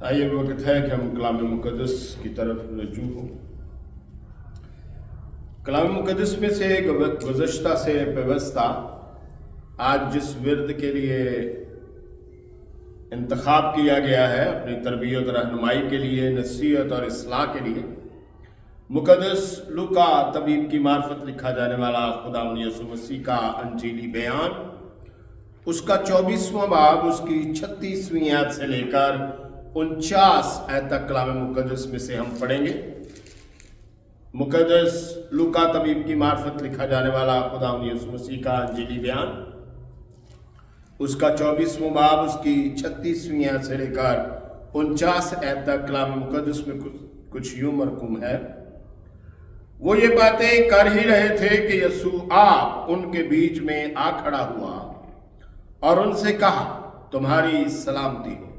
آئیے وقت ہے کہ ہم کلام مقدس کی طرف رجوع ہوں۔ کلام مقدس میں سے گزشتہ سے پیوستہ آج جس ورد کے لیے انتخاب کیا گیا ہے، اپنی تربیت اور رہنمائی کے لیے، نصیحت اور اصلاح کے لیے، مقدس لوکا طبیب کی معرفت لکھا جانے والا خداوند یسوع مسیح کا انجیلی بیان، اس کا 24واں باب، اس کی 36ویں آیت سے لے کر 49 آیت تک کلام مقدس میں سے ہم پڑھیں گے۔ مقدس لوکا طبیب کی معرفت لکھا جانے والا خداوند یسوع مسیح کا انجیلی بیان، اس کا 24واں باب، اس کی 36ویں آیت سے لے کر 49 آیت تک کلام مقدس میں کچھ یوں مرقوم ہے۔ وہ یہ باتیں کر ہی رہے تھے کہ یسوع آپ ان کے بیچ میں آ کھڑا ہوا اور ان سے کہا، تمہاری سلامتی ہو۔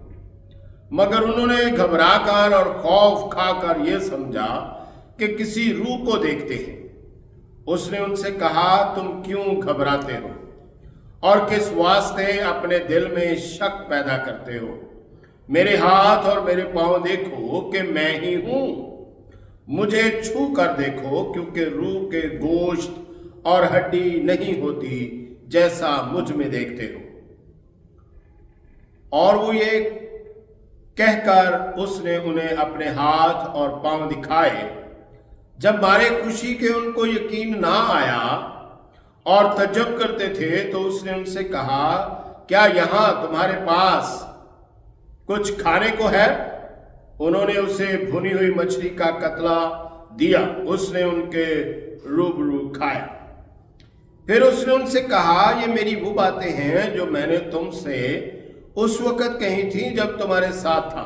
مگر انہوں نے گھبرا کر اور خوف کھا کر یہ سمجھا کہ کسی روح کو دیکھتے ہیں۔ اس نے ان سے کہا، تم کیوں گھبراتے ہو اور کس واسطے اپنے دل میں شک پیدا کرتے ہو؟ میرے ہاتھ اور میرے پاؤں دیکھو کہ میں ہی ہوں، مجھے چھو کر دیکھو، کیونکہ روح کے گوشت اور ہڈی نہیں ہوتی جیسا مجھ میں دیکھتے ہو۔ اور وہ یہ کہہ کر اس نے انہیں اپنے ہاتھ اور پاؤں دکھائے۔ جب مارے خوشی کے ان کو یقین نہ آیا اور تعجب کرتے تھے تو اس نے ان سے کہا، کیا یہاں تمہارے پاس کچھ کھانے کو ہے؟ انہوں نے اسے بھنی ہوئی مچھلی کا قطلہ دیا، اس نے ان کے روبرو کھایا۔ پھر اس نے ان سے کہا، یہ میری وہ باتیں ہیں جو میں نے تم سے اس وقت کہی تھی جب تمہارے ساتھ تھا،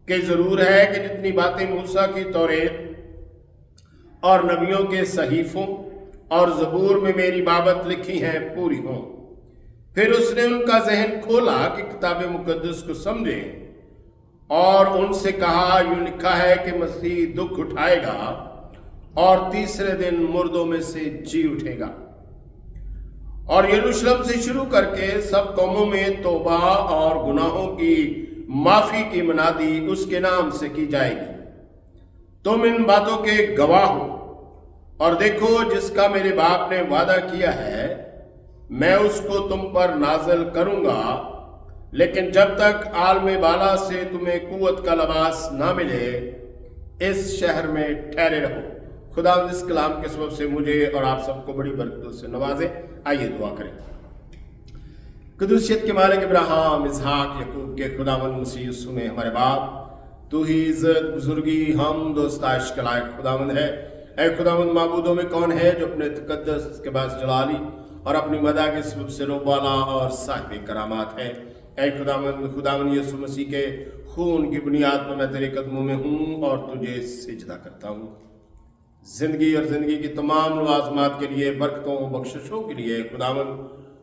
کہ ضرور ہے کہ جتنی باتیں موسیٰ کی توریت اور نبیوں کے صحیفوں اور زبور میں میری بابت لکھی ہیں پوری ہوں۔ پھر اس نے ان کا ذہن کھولا کہ کتاب مقدس کو سمجھیں، اور ان سے کہا، یوں لکھا ہے کہ مسیح دکھ اٹھائے گا اور تیسرے دن مردوں میں سے جی اٹھے گا، اور یروشلم سے شروع کر کے سب قوموں میں توبہ اور گناہوں کی معافی کی منادی اس کے نام سے کی جائے گی۔ تم ان باتوں کے گواہ ہو، اور دیکھو جس کا میرے باپ نے وعدہ کیا ہے میں اس کو تم پر نازل کروں گا، لیکن جب تک عالم بالا سے تمہیں قوت کا لباس نہ ملے اس شہر میں ٹھہرے رہو۔ خدا اس کلام کے سبب سے مجھے اور آپ سب کو بڑی برکتوں سے نوازے۔ آئیے دعا کریں۔ قدوسیت کے مالک ابراہیم، اسحاق، یعقوب کے خداوند مسیح یسوع میں ہمارے باپ، تو ہی عزت، بزرگی، حمد و ستائش کا لائق خداوند ہے۔ اے خداوند، معبودوں میں کون ہے جو اپنے تقدس کے باعث جلالی اور اپنی مدح کے سبب سے روبالا اور صاحب کرامات ہے۔ اے خداوند یسوع مسیح کے خون کی بنیاد پر میں تیرے قدموں میں ہوں اور تجھے سجدہ کرتا ہوں۔ زندگی اور زندگی کی تمام لوازمات کے لیے، برکتوں بخششوں کے لیے خداوند،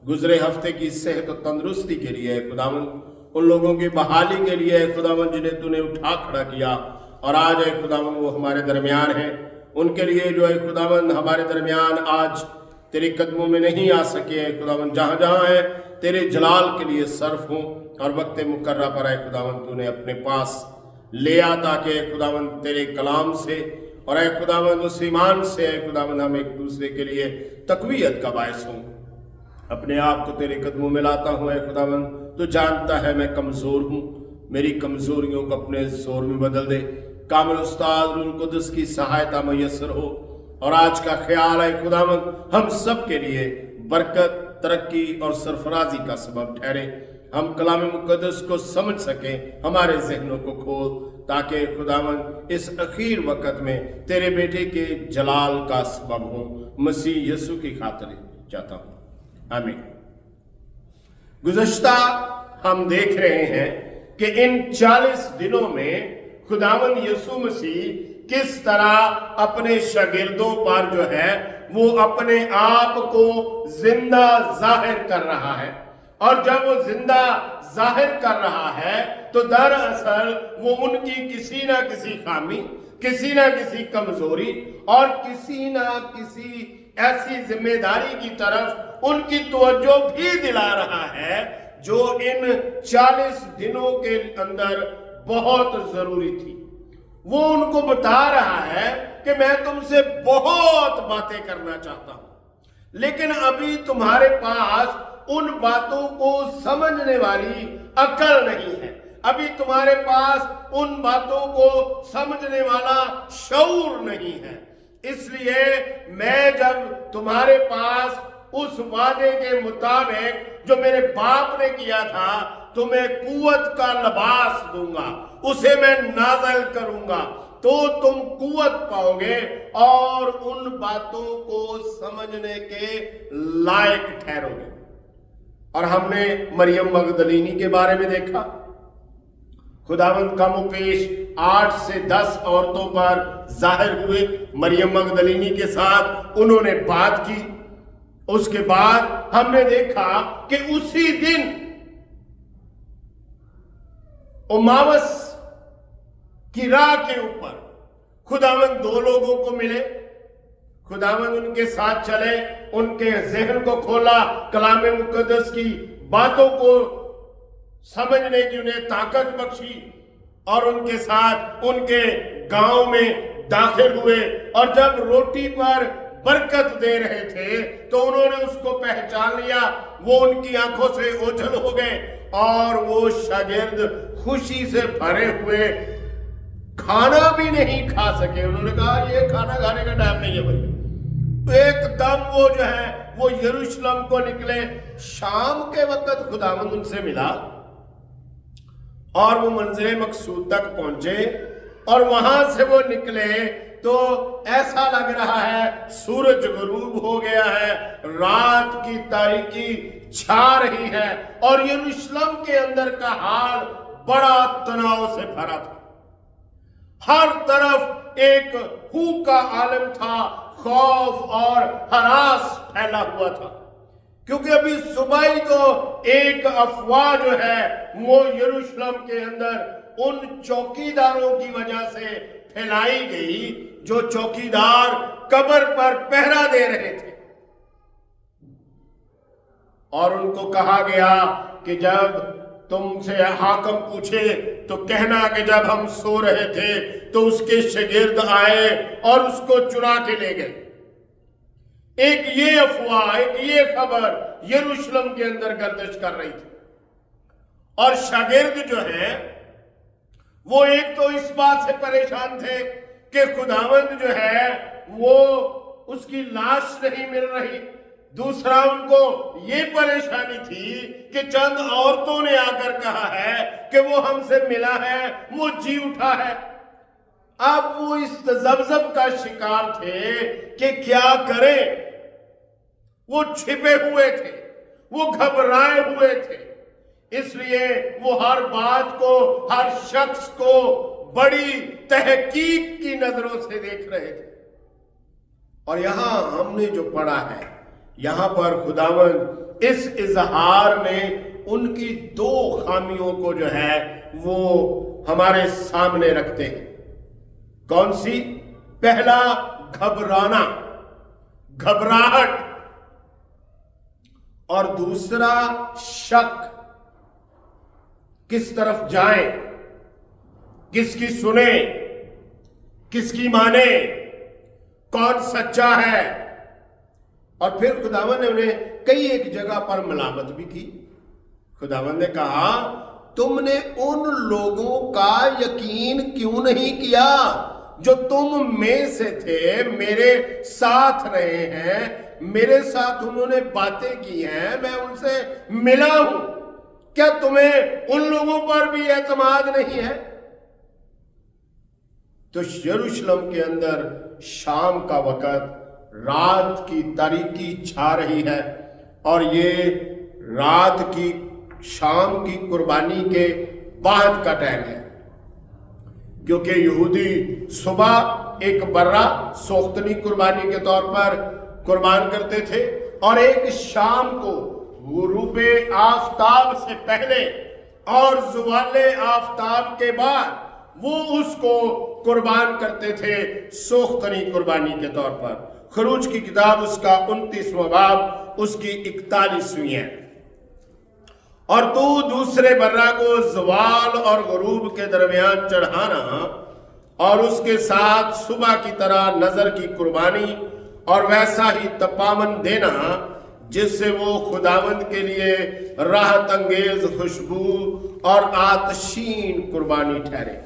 گزرے ہفتے کی صحت و تندرستی کے لیے خداوند، ان لوگوں کی بحالی کے لیے خداوند جنہیں تو نے اٹھا کھڑا کیا اور آج اے خداوند وہ ہمارے درمیان ہیں، ان کے لیے جو اے خداوند ہمارے درمیان آج تیرے قدموں میں نہیں آ سکے، اے خداوند جہاں جہاں ہیں تیرے جلال کے لیے صرف ہوں، اور وقت مقررہ پر اے خداوند تو نے اپنے پاس لیا تاکہ اے خداوند تیرے کلام سے اور اے خداوند اس ایمان سے اے خداوند ہم ایک دوسرے کے لیے تقویت کا باعث ہوں۔ اپنے آپ کو تیرے قدموں میں لاتا ہوں اے خداوند، تو جانتا ہے میں کمزور ہوں، میری کمزوریوں کو اپنے زور میں بدل دے۔ کامل استاد روح القدس کی سہایتا میسر ہو، اور آج کا خیال اے خداوند ہم سب کے لیے برکت، ترقی اور سرفرازی کا سبب ٹھہرے۔ ہم کلام مقدس کو سمجھ سکیں، ہمارے ذہنوں کو کھول، تاکہ خداوند اس اخیر وقت میں تیرے بیٹے کے جلال کا سبب ہوں۔ مسیح یسوع کی خاطر چاہتا ہوں، آمین۔ گزشتہ ہم دیکھ رہے ہیں کہ ان 40 دنوں میں خداوند یسوع مسیح کس طرح اپنے شاگردوں پر جو ہے وہ اپنے آپ کو زندہ ظاہر کر رہا ہے، اور جب وہ زندہ ظاہر کر رہا ہے تو دراصل وہ ان کی کسی نہ کسی خامی، کسی نہ کسی کمزوری اور کسی نہ کسی ایسی ذمہ داری کی طرف ان کی توجہ بھی دلا رہا ہے جو ان 40 دنوں کے اندر बहुत जरूरी थी। वो उनको बता रहा है कि मैं तुमसे बहुत बातें करना चाहता हूं, लेकिन अभी तुम्हारे पास उन बातों को समझने वाली अकल नहीं है, अभी तुम्हारे पास उन बातों को समझने वाला शऊर नहीं है। इसलिए मैं जब तुम्हारे पास उस वादे के मुताबिक जो मेरे बाप ने किया था तुम्हें कुव्वत का लिबास दूंगा, उसे मैं नाज़िल करूंगा, तो तुम कुव्वत पाओगे और उन बातों को समझने के लायक ठहरोगे। और हमने मरियम मगदलीनी के बारे में देखा, खुदावंद का मुकेश 8 से 10 औरतों पर जाहिर हुए, मरियम मगदलीनी के साथ उन्होंने बात की। उसके बाद हमने देखा कि उसी दिन उमावस की राह के ऊपर खुदावंद 2 लोगों को मिले। खुदावंद उनके साथ चले, उनके ज़हन को खोला, कलाम मुकद्दस की बातों को समझने की उन्हें ताकत बख्शी और उनके साथ उनके गांव में दाखिल हुए। और जब रोटी पर बरकत दे रहे थे तो उन्होंने उसको पहचान लिया, वो उनकी आंखों से ओझल हो गए और वो शागिर्द खुशी से भरे हुए खाना भी नहीं खा सके। उन्होंने कहा ये खाना खाने का टाइम नहीं है भाई। तो एकदम वो जो है वो यरूशलेम को निकले। शाम के वक्त खुदावंद उनसे मिला और वो मंजिल मकसूद तक पहुंचे और वहां से वो निकले तो ऐसा लग रहा है सूरज गुरूब हो गया है, रात की तारीकी छा रही है और यरूशलेम के अंदर का हाल बड़ा तनाव से भरा था। हर तरफ एक हू का आलम था, खौफ और हरास फैला हुआ था, क्योंकि अभी सुबह ही तो एक अफवाह जो है वो यरूशलेम के अंदर उन चौकीदारों की वजह से फैलाई गई जो चौकीदार कब्र पर पहरा दे रहे थे। और उनको कहा गया कि जब तुमसे हाकम पूछे तो कहना कि जब हम सो रहे थे तो उसके शागिर्द आए और उसको चुरा के ले गए। एक ये अफवाह, एक ये खबर यरूशलेम के अंदर गर्दिश कर रही थी। और शागिर्द जो है वो एक तो इस बात से परेशान थे कि खुदावंद जो है वो उसकी लाश नहीं मिल रही। दूसरा उनको ये परेशानी थी कि चंद औरतों ने आकर कहा है कि वो हमसे मिला है, वो जी उठा है। अब वो इस तजब्जब का शिकार थे कि क्या करें। वो छिपे हुए थे, वो घबराए हुए थे, इसलिए वो हर बात को, हर शख्स को बड़ी तहकीक की नजरों से देख रहे थे। और यहां हमने जो पढ़ा है, यहां पर खुदावंद इस इजहार में उनकी 2 खामियों को जो है वो हमारे सामने रखते हैं। कौन सी? पहला घबराना, घबराहट, और दूसरा शक। किस तरफ जाएं, किसकी सुने, किसकी माने, कौन सच्चा है। और फिर खुदावंद ने उन्हें कई एक जगह पर मलामत भी की। खुदावंद ने कहा तुमने उन लोगों का यकीन क्यों नहीं किया जो तुम में से थे, मेरे साथ रहे हैं, मेरे साथ उन्होंने बातें की हैं, मैं उनसे मिला हूं। क्या तुम्हें उन लोगों पर भी एतमाद नहीं है? तो यरूशलेम के अंदर शाम का वक्त, रात की तारीकी छा रही है और ये रात की शाम की कुर्बानी के बाद का टाइम है, क्योंकि यहूदी सुबह एक बर्रा सोख्तनी कुर्बानी के तौर पर कुर्बान करते थे और एक शाम को गुरूबे आफताब से पहले और ज़वाले आफताब के बाद वो उसको कुर्बान करते थे सोख्तनी कुर्बानी के तौर पर। खरूज की किताब उसका 29वां बाब उसकी 41वीं है। और तू दूसरे बर्रा को ज़वाल और गुरूब के दरमियान चढ़ाना और उसके साथ सुबह की तरह नजर की कुर्बानी और वैसा ही तपावन देना जिससे वो खुदावंद के लिए राहत अंगेज खुशबू और आतशीन कुर्बानी ठहरे।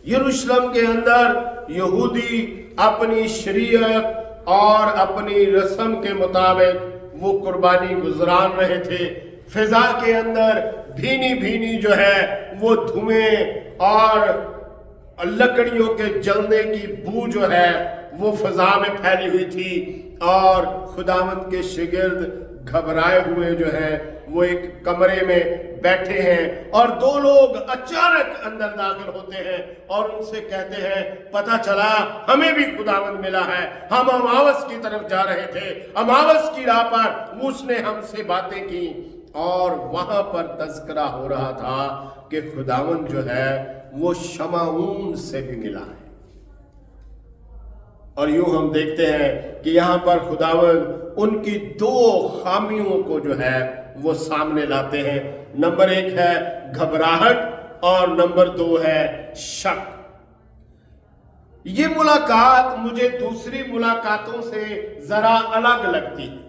यरूशलेम के अंदर यहूदी अपनी शरीयत और अपनी रस्म के मुताबिक वो कुर्बानी गुजरान रहे थे। फिजा के अंदर भीनी भीनी जो है वो धुएं और लकड़ियों के जलने की बू जो है वो फिजा में फैली हुई थी और खुदावंद के शागिर्द घबराए हुए जो है वो एक कमरे में बैठे हैं और दो लोग अचानक अंदर दाखिल होते हैं और उनसे कहते हैं, पता चला हमें भी खुदावंद मिला है, हम अमावस की तरफ जा रहे थे, अमावस की राह पर उसने हमसे बातें की और वहां पर तज़किरा हो रहा था कि खुदावंद जो है वो शमाऊन से भी मिला है। और यूं हम देखते हैं कि यहां पर खुदावंद उनकी दो खामियों को जो है वो सामने लाते हैं। नंबर 1 है घबराहट और नंबर 2 है शक। ये मुलाकात मुझे दूसरी मुलाकातों से जरा अलग लगती है।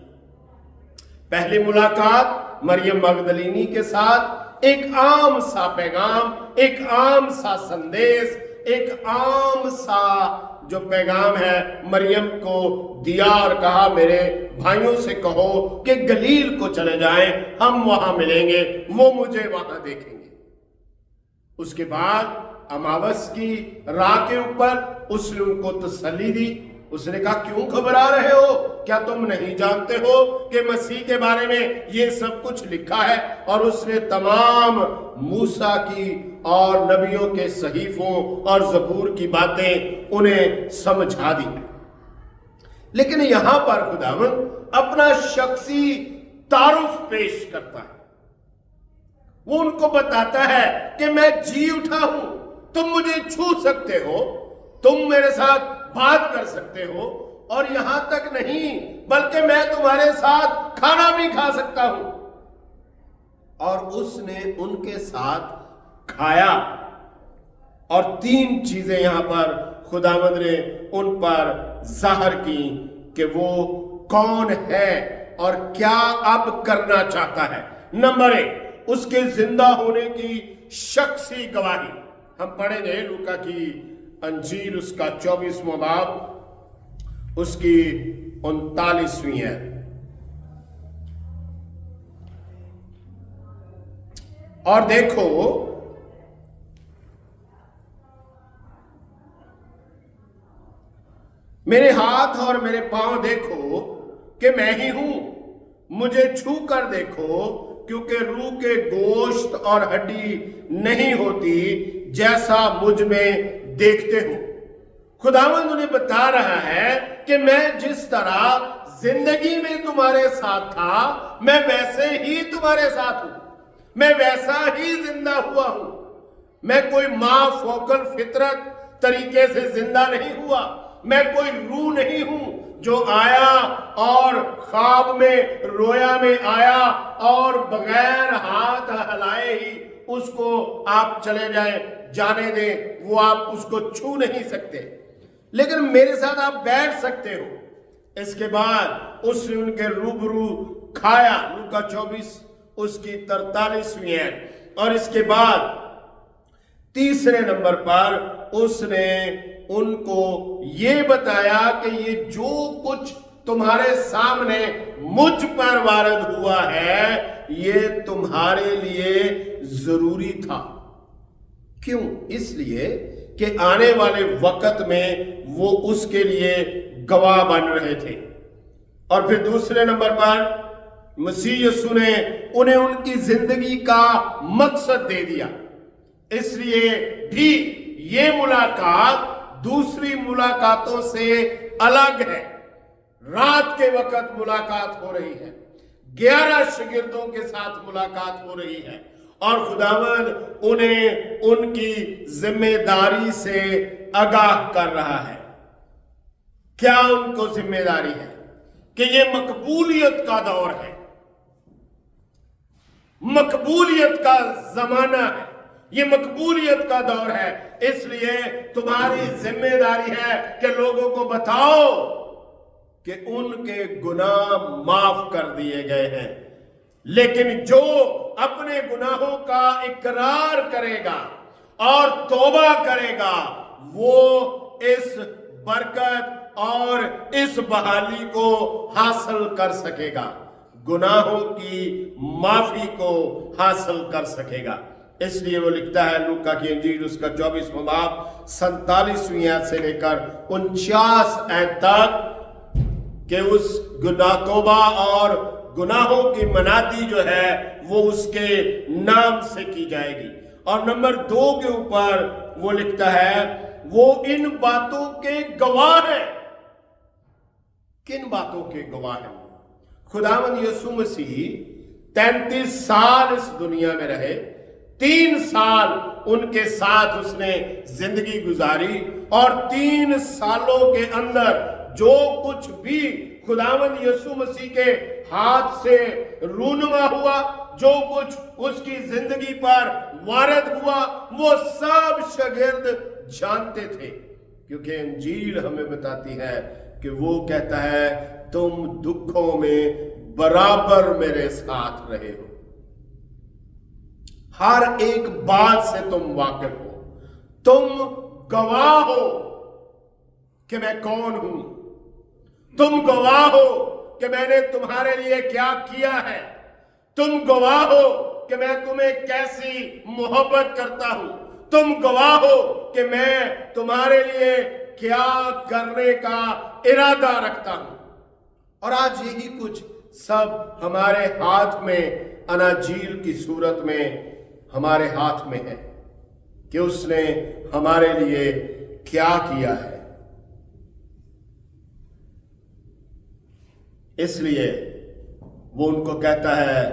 पहली मुलाकात मरियम मगदलीनी के साथ एक आम सा पैगाम, एक आम सा संदेश, एक आम सा जो पैगाम है मरियम को दिया और कहा मेरे भाइयों से कहो कि गलील को चले जाएं, हम वहां मिलेंगे, वो मुझे वहां देखेंगे। उसके बाद अमावस की राह के ऊपर उसने उनको तसल्ली दी। उसने कहा क्यों घबरा रहे हो, क्या तुम नहीं जानते हो कि मसीह के बारे में ये सब कुछ लिखा है। और उसने तमाम मूसा की और नबियों के सहीफों और ज़बूर की बातें उन्हें समझा दी। लेकिन यहां पर खुदावंद अपना शख्सी तारुफ पेश करता है। वो उनको बताता है कि मैं जी उठा हूं, तुम मुझे छू सकते हो, तुम मेरे साथ बात कर सकते हो और यहां तक नहीं बल्कि मैं तुम्हारे साथ खाना भी खा सकता हूं। और उसने उनके साथ खाया और 3 चीजें यहां पर खुदावंद ने उन पर जाहिर की कि वो कौन है और क्या अब करना चाहता है। नंबर 1 उसके जिंदा होने की शख्सी गवाही। हम पढ़ेंगे लूका की अंजील उसका 24वां बाब उसकी 39वीं है। और देखो मेरे हाथ और मेरे पांव देखो कि मैं ही हूं, मुझे छू कर देखो क्योंकि रूह के गोश्त और हड्डी नहीं होती जैसा मुझ में देखते हो। खुदावंद उन्हें बता रहा है कि मैं जिस तरह जिंदगी में तुम्हारे साथ था मैं वैसे ही तुम्हारे साथ हूं, मैं वैसा ही जिंदा हुआ हूं। मैं कोई माफोकल फितरत तरीके से जिंदा नहीं हुआ, मैं कोई रूह नहीं हूं जो आया और ख्वाब में रोया में आया और बगैर हाथ हिलाए ही उसको आप चले जाए जाने दें, वो आप उसको छू नहीं सकते, लेकिन मेरे साथ आप बैठ सकते हो। इसके बाद उसने उनके रूबरू खाया, लूका 24 उसकी 43वीं है। और इसके बाद तीसरे नंबर पर उसने उनको ये बताया कि ये जो कुछ तुम्हारे सामने मुझ पर वारद हुआ है ये तुम्हारे लिए जरूरी था। क्यों? इसलिए कि आने वाले वक्त में वो उसके लिए गवाह बन रहे थे। और फिर दूसरे नंबर पर मसीह यीशु ने उन्हें उनकी जिंदगी का मकसद दे दिया। इसलिए भी ये मुलाकात दूसरी मुलाकातों से अलग है। रात के वक्त मुलाकात हो रही है, 11 शागिर्दों के साथ मुलाकात हो रही है और खुदावंद उन्हें उनकी जिम्मेदारी से आगाह कर रहा है। क्या उनको जिम्मेदारी है कि ये मकबूलियत का दौर है। मकबूलियत का जमाना है, ये मकबूलियत का दौर है। इसलिए तुम्हारी जिम्मेदारी है कि लोगों को बताओ कि उनके गुनाह माफ कर दिए गए हैं। लेकिन जो अपने गुनाहों का इकरार करेगा और तौबा करेगा, वो इस बरकत और इस बहाली को हासिल कर सकेगा, गुनाहों की माफी को हासिल कर सकेगा। इसलिए वो लिखता है लूका की इंजील उसका 24वां बाब 47वीं आयत से लेकर 49 आयत तक कि उस गुनाह तौबा और गुनाहों की मनाती जो है वो उसके नाम से की जाएगी। और नंबर 2 के ऊपर वो लिखता है वो इन बातों के गवाह हैं। किन बातों के गवाह हैं? खुदावंद यीशु मसीह 33 साल इस दुनिया में रहे, 3 साल उनके साथ उसने जिंदगी गुजारी और 3 सालों के अंदर जो कुछ भी खुदावंद यीशु मसीह के हाथ से रूनुमा हुआ, जो कुछ उसकी जिंदगी पर वारद हुआ, वो सब शागिर्द जानते थे, क्योंकि इंजील हमें बताती है कि वो कहता है तुम दुखों में बराबर मेरे साथ रहे हो, हर एक बात से तुम वाकिफ हो, तुम गवाह हो कि मैं कौन हूं, तुम गवाह हो कि मैंने तुम्हारे लिए क्या किया है, तुम गवाह हो कि मैं तुम्हें कैसी मोहब्बत करता हूं, तुम गवाह हो कि मैं तुम्हारे लिए क्या करने का इरादा रखता हूं। और आज यही कुछ सब हमारे हाथ में अनाजील की सूरत में हमारे हाथ में है कि उसने हमारे लिए क्या किया है। इसलिए वो उनको कहता है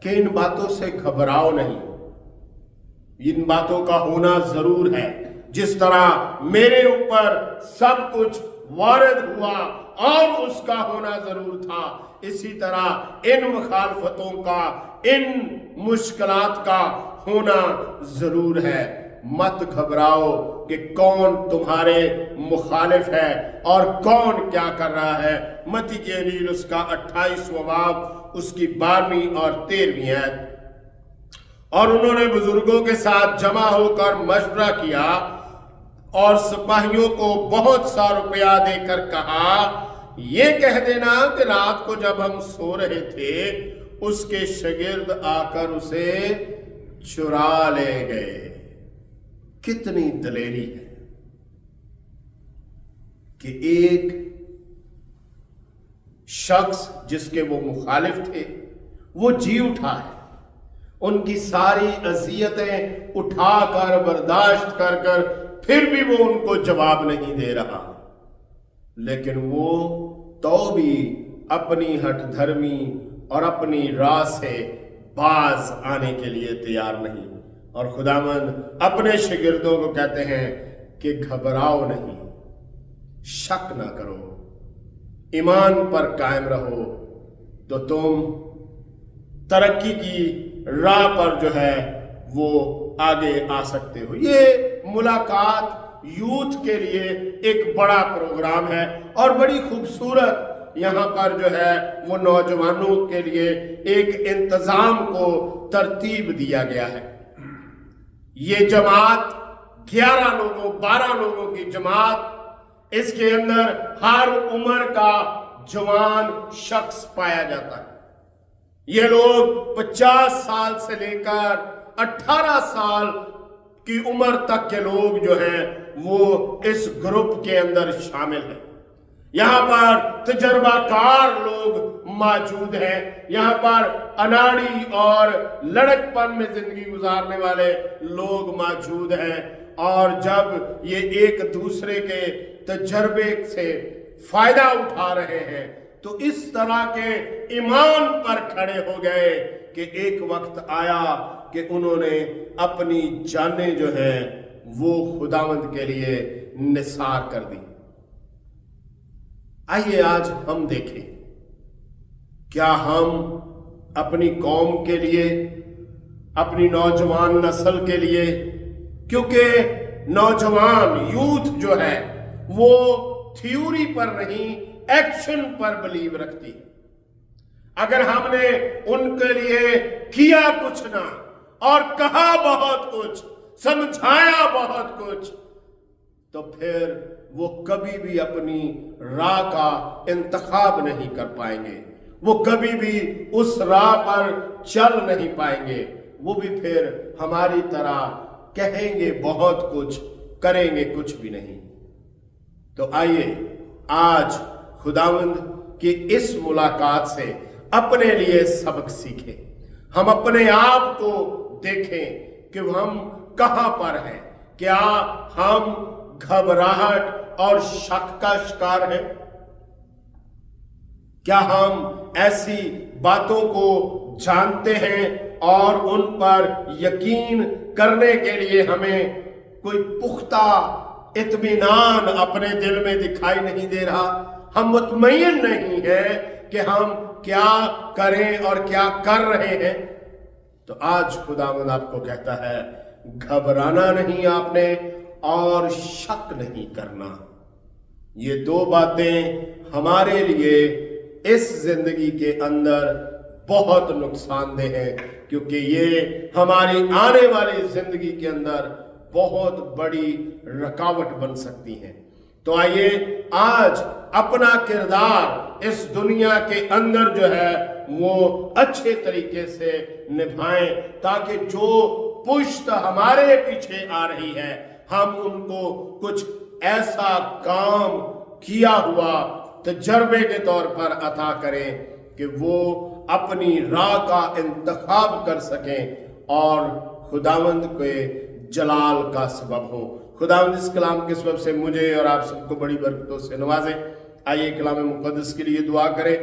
कि इन बातों से घबराओ नहीं, इन बातों का होना जरूर है। जिस तरह मेरे ऊपर सब कुछ वारिद हुआ और उसका होना जरूर था, इसी तरह इन मुखालफतों का, इन मुश्किलात का होना जरूर है। मत घबराओ कि कौन तुम्हारे मुखालिफ है और कौन क्या कर रहा है। मत्ती की इंजील उसका 28वां बाब उसकी 12वीं और 13वीं आयत। और उन्होंने बुजुर्गों के साथ जमा होकर मशवरा किया और सिपाहियों को बहुत सा रुपया देकर कहा, ये कह देना कि रात को जब हम सो रहे थे उसके शागिर्द आकर उसे चुरा ले गए। कितनी दलेरी है कि एक शख्स जिसके वो मुखालिफ थे वो जी उठा है, उनकी सारी अजियतें उठाकर बर्दाश्त कर कर फिर भी वो उनको जवाब नहीं दे रहा, लेकिन वो तो भी अपनी हठधर्मी और अपनी राह से बाज आने के लिए तैयार नहीं। और खुदावंद अपने शागिर्दों को कहते हैं कि घबराओ नहीं, शक ना करो, ईमान पर कायम रहो, तो तुम तरक्की की राह पर जो है वो आगे आ सकते हो। ये मुलाकात यूथ के लिए एक बड़ा प्रोग्राम है और बड़ी खूबसूरत यहाँ पर जो है वो नौजवानों के लिए एक इंतजाम को तरतीब दिया गया है। ये जमात 11 लोगों 12 लोगों की जमात, इसके अंदर हर उम्र का जवान शख्स पाया जाता है। ये लोग 50 साल से लेकर 18 साल की उम्र तक के लोग जो हैं वो इस ग्रुप के अंदर शामिल हैं। यहाँ पर तजर्बाकार लोग मौजूद हैं, यहाँ पर अनाड़ी और लड़कपन में जिंदगी गुजारने वाले लोग मौजूद हैं। और जब ये एक दूसरे के तजर्बे से फायदा उठा रहे हैं तो इस तरह के ईमान पर खड़े हो गए कि एक वक्त आया कि उन्होंने अपनी जानें जो है वो खुदावंद के लिए निसार कर दी। आइए आज हम देखें, क्या हम अपनी कौम के लिए अपनी नौजवान नस्ल के लिए, क्योंकि नौजवान यूथ जो है वो थ्योरी पर नहीं एक्शन पर बिलीव रखती है। अगर हमने उनके लिए किया कुछ ना और कहा बहुत कुछ, समझाया बहुत कुछ, तो फिर वो कभी भी अपनी राह का इंतखाब नहीं कर पाएंगे, वो कभी भी उस राह पर चल नहीं पाएंगे। वो भी फिर हमारी तरह कहेंगे बहुत कुछ, करेंगे कुछ भी नहीं। तो आइए आज खुदावंद की इस मुलाकात से अपने लिए सबक सीखें, हम अपने आप को देखें कि हम कहां पर हैं। क्या हम घबराहट और शक का शिकार हैं? क्या हम ऐसी बातों को जानते हैं और उन पर यकीन करने के लिए हमें कोई पुख्ता इत्मीनान अपने दिल में दिखाई नहीं दे रहा? हम मुतमईन नहीं हैं कि हम क्या करें और क्या कर रहे हैं। तो आज खुदावंद आपको कहता है, घबराना नहीं आपने और शक नहीं करना। ये दो बातें हमारे लिए इस जिंदगी के अंदर बहुत नुकसानदेह है, क्योंकि ये हमारी आने वाली जिंदगी के अंदर बहुत बड़ी रुकावट बन सकती हैं। तो आइए आज अपना किरदार इस दुनिया के अंदर जो है वो अच्छे तरीके से निभाएं, ताकि जो पुश्त हमारे पीछे आ रही है हम उनको कुछ ऐसा काम किया हुआ तजर्बे के तौर पर अता करें कि वो अपनी राह का इंतखाब कर सकें और खुदावंद के जलाल का सबब हो। खुदावंद इस कलाम के सबब से मुझे और आप सबको बड़ी बरकतों से नवाजे। आइए कलाम मुक़द्दस के लिए दुआ करें।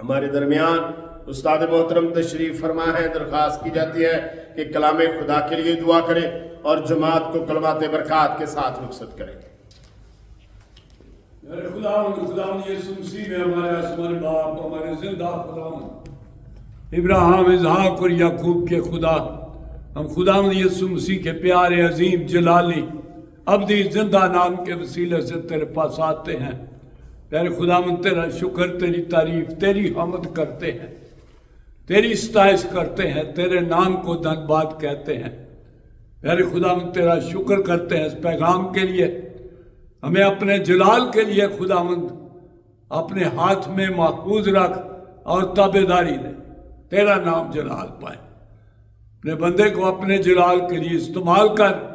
हमारे दरमियान उस्ताद मोहतरम तशरीफ फरमा है, दरख्वास्त की जाती है कि कलाम खुदा के लिए दुआ करें और जमात को कलमात बरकत के साथ रुखसत करें। खुदावंद यीशु मसीह में हमारे आसमानी बाप, हमारे जिंदा खुदावंद इब्राहिम, इसहाक और याकूब के खुदा, हम खुदावंद यीशु मसीह के प्यारे अजीम जलाली अब्दी जिंदा नाम के वसीले से तेरे पास आते हैं। प्यारे खुदावंद तेरा शुक्र, तेरी तारीफ, तेरी हमद करते हैं, तेरी सताइश करते हैं, तेरे नाम को धन्यवाद कहते हैं। प्यारे खुदावंद तेरा शुक्र करते हैं इस पैगाम के लिए, हमें अपने जलाल के लिए खुदावंद अपने हाथ में महफूज रख और ताबेदारी दे, तेरा नाम जलाल पाए। अपने बंदे को अपने जलाल के लिए इस्तेमाल कर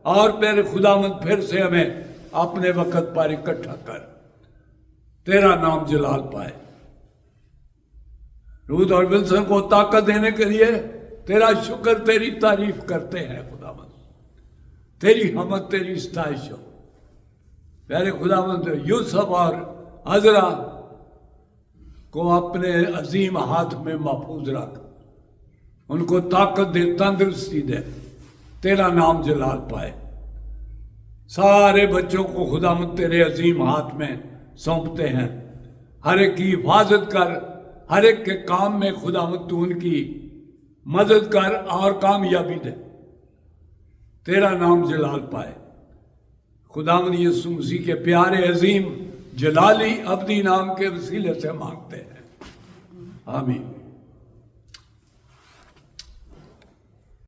और मेरे खुदावंद फिर से हमें अपने वक़्त पर इकट्ठा कर, तेरा नाम जलाल पाए। रूद और विल्सन को ताकत देने के लिए तेरा शुक्र, तेरी तारीफ करते हैं खुदावंद, तेरी हमद, तेरी सताइश हो। प्यारे खुदावंद यूसुफ और अजरा को अपने अजीम हाथ में महफूज रख, उनको ताकत दे, तंदुरुस्ती दे, तेरा नाम जलाल पाए। सारे बच्चों को खुदावंद तेरे अजीम हाथ में सौंपते हैं, हर एक की हिफाजत कर, हर एक के काम में खुदावंद तू उनकी मदद कर और कामयाबी दे, तेरा नाम जलाल पाए। खुदावंद यीशु मसीह के प्यारे अजीम जलाली अब्दी नाम के वसीले से मांगते हैं, आमीन।